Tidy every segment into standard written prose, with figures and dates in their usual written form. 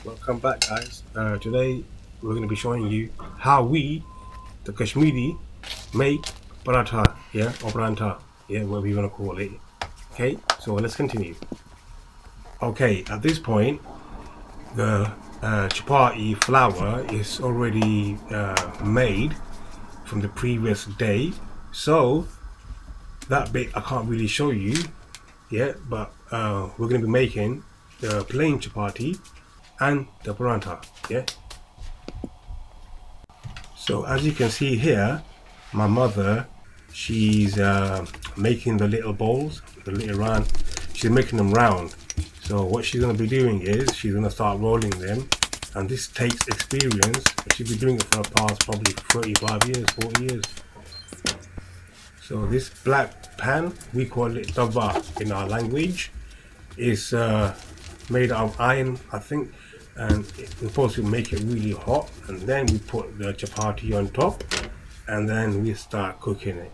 Welcome back, guys. Today we're going to be showing you how we, the Kashmiri, make paratha, or pranta, whatever you want to call it. Okay, so let's continue. Okay, at this point, the chapati flour is already made from the previous day, so that bit I can't really show you yet, but we're going to be making the plain chapati and the paratha, So as you can see here, my mother, she's making the little bowls, the little round. She's making them round. So what she's going to be doing is she's going to start rolling them, and this takes experience. She's been doing it for the past probably 35 years, 40 years. So this black pan, we call it Taza in our language, is made out of iron, I think, and we're supposed to make it really hot, and then we put the chapati on top, and then we start cooking it.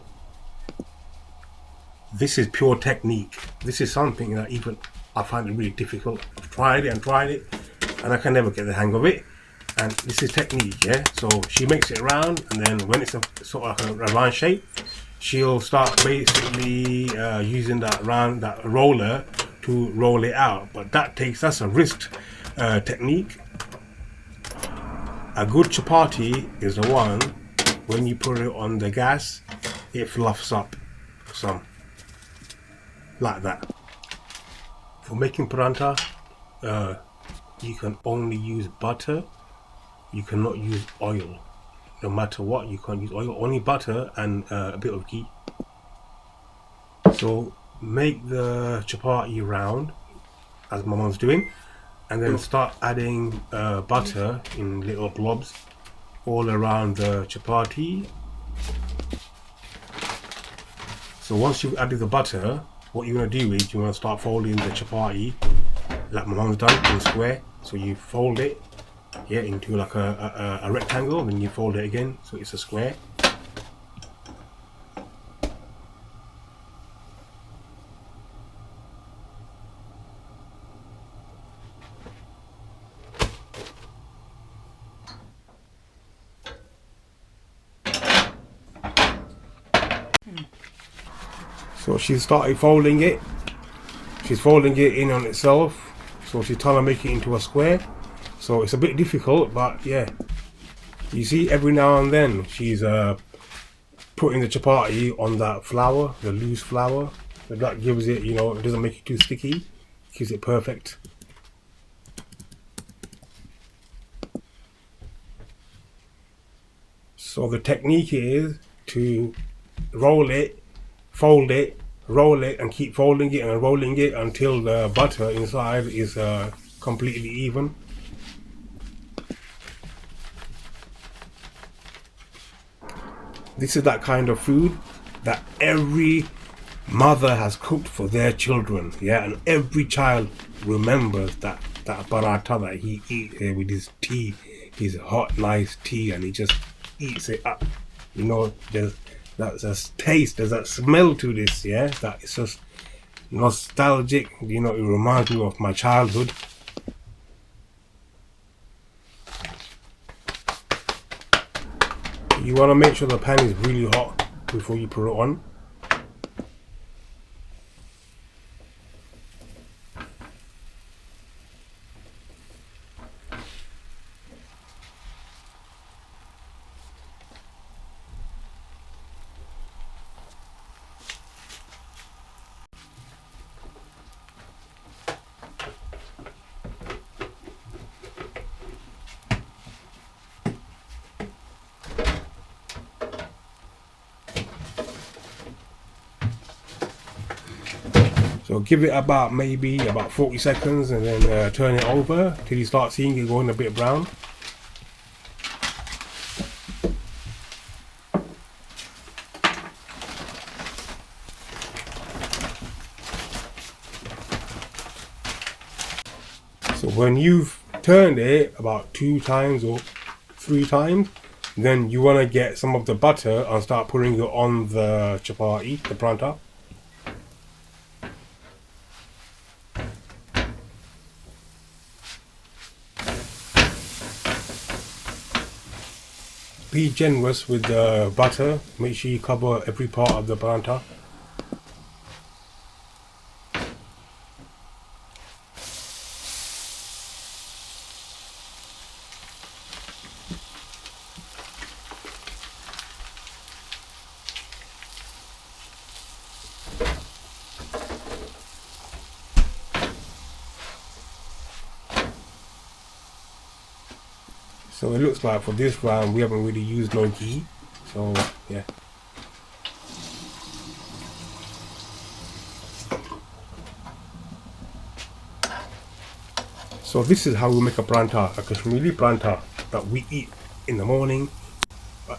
This is pure technique. This is something that even I find it really difficult. I've tried it, and I can never get the hang of it. And this is technique, So she makes it round, and then when it's a sort of like a round shape, she'll start basically using that roller to roll it out. But that's a wrist technique. A good chapati is the one when you put it on the gas, it fluffs up some, like that. For making paratha, you can only use butter. You cannot use oil. No matter what, you can't use oil. Only butter and a bit of ghee. So make the chapati round, as my mom's doing, and then start adding butter in little blobs all around the chapati. So once you've added the butter, what you want to do is you want to start folding the chapati like my mom's done, in square. So you fold it into like a rectangle, and then you fold it again so it's a square. So she started folding it. She's folding it in on itself. So she's trying to make it into a square. So it's a bit difficult, but yeah. You see, every now and then she's putting the chapati on that flour, the loose flour. So that gives it, it doesn't make it too sticky. Keeps it perfect. So the technique is to roll it, fold it, roll it, and keep folding it and rolling it until the butter inside is completely even. This is that kind of food that every mother has cooked for their children, and every child remembers that paratha that he eats with his tea, his hot, nice tea, and he just eats it up. There's that taste, there's that smell to this, that it's just nostalgic. It reminds me of my childhood. You want to make sure the pan is really hot before you put it on. So give it maybe about 40 seconds, and then turn it over till you start seeing it going a bit brown. So when you've turned it about 2 times or 3 times, then you want to get some of the butter and start putting it on the chapati, the pranta. Be generous with the butter. Make sure you cover every part of the prantha. So it looks like for this round we haven't really used no ghee. So yeah. So this is how we make a prantha, a Kashmiri prantha that we eat in the morning,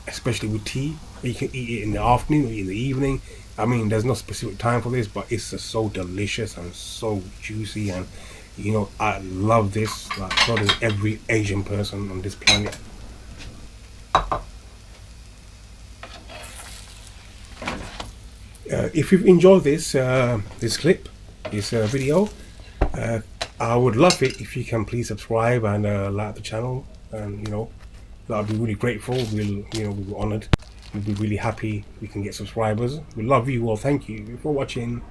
especially with tea. You can eat it in the afternoon or in the evening. I mean, there's no specific time for this, but it's just so delicious and so juicy, and you know, I love this. Like, so does every Asian person on this planet. If you've enjoyed this this clip, this video, I would love it if you can please subscribe and like the channel, and you know, that would be really grateful. We'll be honoured. We'll be really happy we can get subscribers. We love you all. Thank you for watching.